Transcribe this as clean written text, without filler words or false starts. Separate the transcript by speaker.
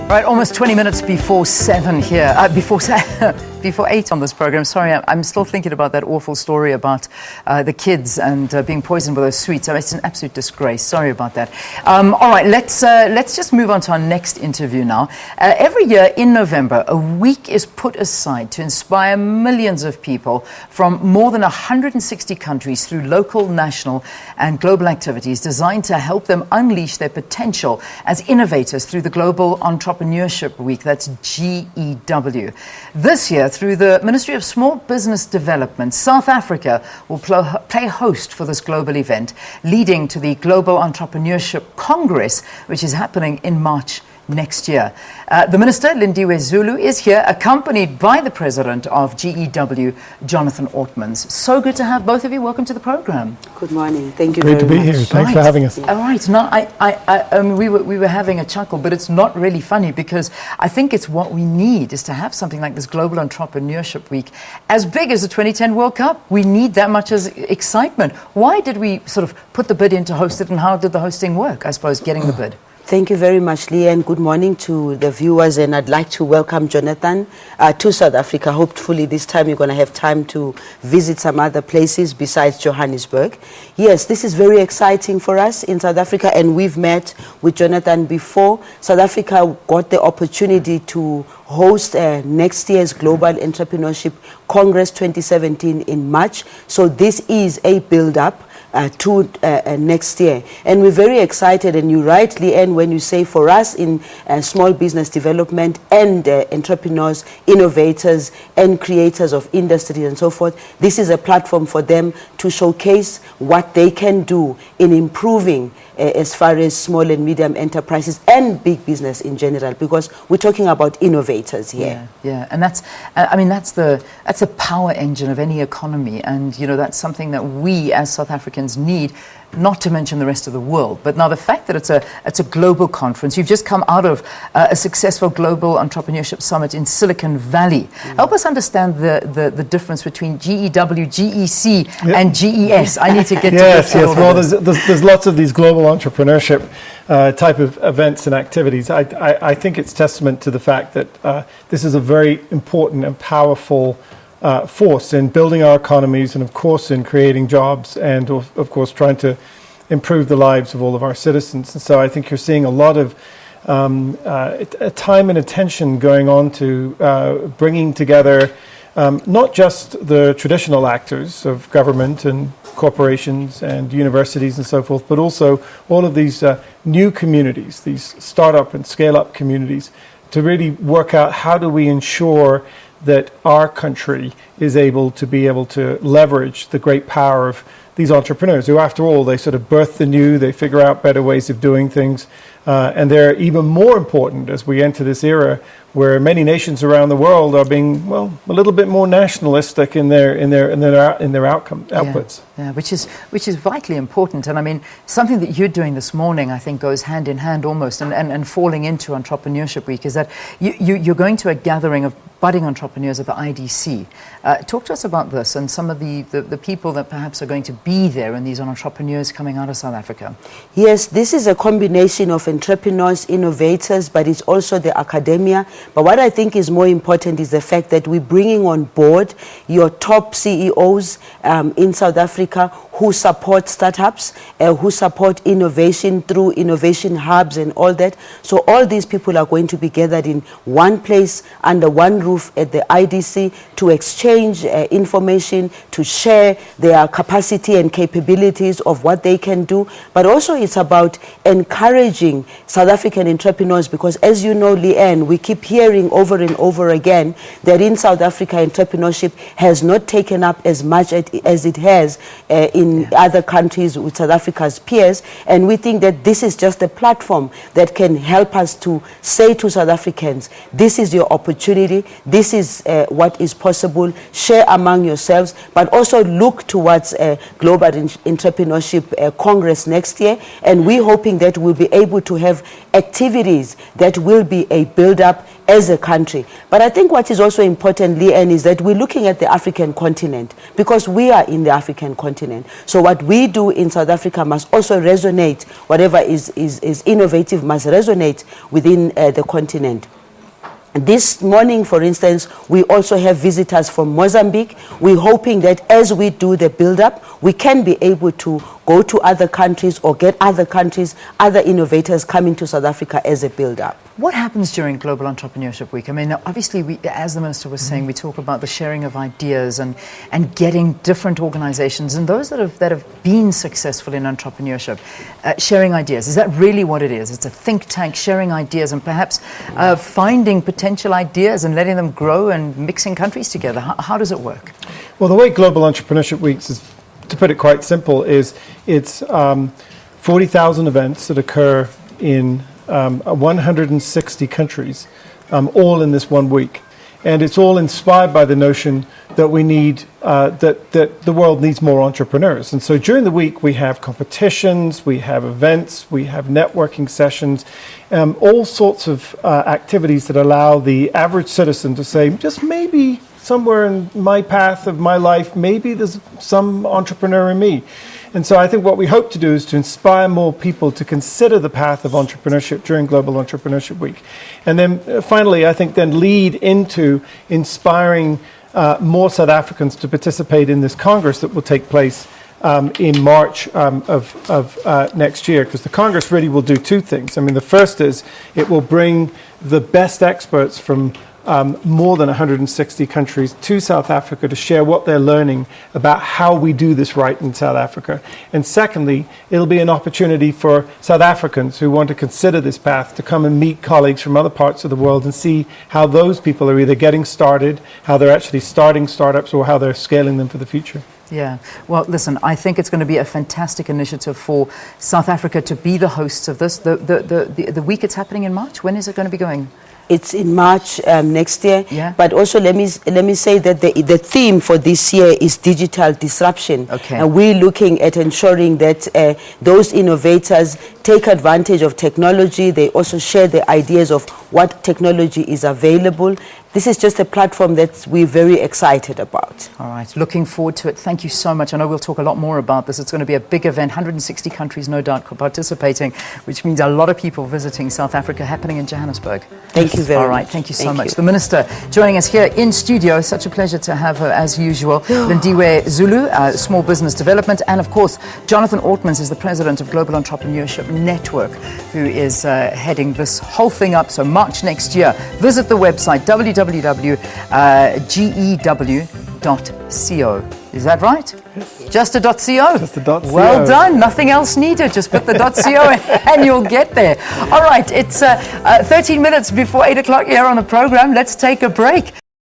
Speaker 1: Right, almost 20 minutes before 7 here, before 8 on this program. Sorry, I'm still thinking about that awful story about the kids and being poisoned with those sweets. It's an absolute disgrace. Sorry about that. All right, let's just move on to our next interview now. Every year in November, a week is put aside to inspire millions of people from more than 160 countries through local, national and global activities designed to help them unleash their potential as innovators through the Global Entrepreneurship Week, that's GEW. This year, through the Ministry of Small Business Development, South Africa will play host for this global event, leading to the Global Entrepreneurship Congress, which is happening in March next year. The Minister, Lindiwe Zulu, is here, accompanied by the President of GEW, Jonathan Ortmans. So good to have both of you. Welcome to the program.
Speaker 2: Good morning. Thank you very much.
Speaker 3: Great to be here. Thanks for having us.
Speaker 1: All right. Now, we were having a chuckle, but it's not really funny because I think it's what we need is to have something like this Global Entrepreneurship Week as big as the 2010 World Cup. We need that much as excitement. Why did we sort of put the bid in to host it, and how did the hosting work, I suppose, getting the bid?
Speaker 2: Thank you very much, Lee, and good morning to the viewers. And I'd like to welcome Jonathan to South Africa. Hopefully this time you're going to have time to visit some other places besides Johannesburg. Yes, this is very exciting for us in South Africa, and we've met with Jonathan before. South Africa got the opportunity to host next year's Global Entrepreneurship Congress 2017 in March. So this is a build-up to next year, and we're very excited. And you rightly end when you say for us in small business development and entrepreneurs, innovators and creators of industry and so forth, this is a platform for them to showcase what they can do in improving as far as small and medium enterprises and big business in general, because we're talking about innovators here.
Speaker 1: Yeah, and that's that's the power engine of any economy, and that's something that we as South Africans need, not to mention the rest of the world. But now the fact that it's a global conference, you've just come out of a successful Global Entrepreneurship Summit in Silicon Valley. Help us understand the difference between GEW, GEC and GES. I need to get to
Speaker 3: yes. Well, there's lots of these global entrepreneurship type of events and activities. I think it's testament to the fact that this is a very important and powerful force in building our economies, and of course in creating jobs, and of course trying to improve the lives of all of our citizens. And so I think you're seeing a lot of time and attention going on to bringing together not just the traditional actors of government and corporations and universities and so forth, but also all of these new communities, these startup and scale-up communities, to really work out how do we ensure that our country is able to leverage the great power of these entrepreneurs who, after all, they sort of birth the new, they figure out better ways of doing things, and they're even more important as we enter this era where many nations around the world are being, well, a little bit more nationalistic in their outputs.
Speaker 1: Yeah, which is vitally important. And I mean, something that you're doing this morning, I think, goes hand in hand almost, and falling into Entrepreneurship Week, is that you're going to a gathering of budding entrepreneurs at the IDC. Talk to us about this and some of the people that perhaps are going to be there, and these entrepreneurs coming out of South Africa.
Speaker 2: Yes, this is a combination of entrepreneurs, innovators, but it's also the academia. But what I think is more important is the fact that we're bringing on board your top CEOs in South Africa who support startups, who support innovation through innovation hubs and all that. So all these people are going to be gathered in one place under one roof at the IDC to exchange information, to share their capacity and capabilities of what they can do. But also it's about encouraging South African entrepreneurs, because as you know, Leanne, we keep hearing over and over again that in South Africa entrepreneurship has not taken up as much as it has in other countries with South Africa's peers, and we think that this is just a platform that can help us to say to South Africans, this is your opportunity, this is what is possible, share among yourselves, but also look towards Global Entrepreneurship Congress next year, and we're hoping that we'll be able to have activities that will be a build-up as a country. But I think what is also important, Leanne, is that we're looking at the African continent, because we are in the African continent. So what we do in South Africa must also resonate, whatever is innovative must resonate within the continent. This morning, for instance, we also have visitors from Mozambique. We're hoping that as we do the build-up, we can be able to go to other countries or get other countries, other innovators coming to South Africa as a build-up.
Speaker 1: What happens during Global Entrepreneurship Week? I mean, obviously, as the Minister was saying, we talk about the sharing of ideas and getting different organizations and those that have been successful in entrepreneurship, sharing ideas. Is that really what it is? It's a think tank sharing ideas and perhaps finding potential ideas and letting them grow and mixing countries together. How does it work?
Speaker 3: Well, the way Global Entrepreneurship Weeks is, to put it quite simple, is it's 40,000 events that occur in 160 countries, all in this 1 week. And it's all inspired by the notion that we need, that the world needs more entrepreneurs. And so during the week, we have competitions, we have events, we have networking sessions, all sorts of activities that allow the average citizen to say, just maybe somewhere in my path of my life, maybe there's some entrepreneur in me. And so I think what we hope to do is to inspire more people to consider the path of entrepreneurship during Global Entrepreneurship Week. And then finally, I think then lead into inspiring more South Africans to participate in this Congress that will take place in March of next year, because the Congress really will do two things. I mean, the first is it will bring the best experts from more than 160 countries to South Africa to share what they're learning about how we do this right in South Africa. And secondly, it'll be an opportunity for South Africans who want to consider this path to come and meet colleagues from other parts of the world and see how those people are either getting started, how they're actually starting startups, or how they're scaling them for the future.
Speaker 1: Yeah. Well, listen, I think it's going to be a fantastic initiative for South Africa to be the hosts of this. The week it's happening in March, when is it going to be going?
Speaker 2: It's in March next year.
Speaker 1: Yeah.
Speaker 2: But also let me say that the theme for this year is digital disruption.
Speaker 1: Okay.
Speaker 2: And we're looking at ensuring that those innovators take advantage of technology. They also share the ideas of what technology is available. This is just a platform that we're very excited about.
Speaker 1: All right, looking forward to it. Thank you so much. I know we'll talk a lot more about this. It's going to be a big event, 160 countries, no doubt, participating, which means a lot of people visiting South Africa, happening in Johannesburg.
Speaker 2: Thank you very much.
Speaker 1: All right, thank you so much. The Minister joining us here in studio. Such a pleasure to have her, as usual. Lindiwe Zulu, Small Business Development, and of course, Jonathan Ortmans is the President of Global Entrepreneurship Network, who is heading this whole thing up. So March next year. Visit the website, www.gew.co. Is that right? Yes. Just a .co?
Speaker 3: Just a .co.
Speaker 1: Well done. Nothing else needed. Just put the .co and you'll get there. All right. It's 13 minutes before 8 o'clock here on the program. Let's take a break.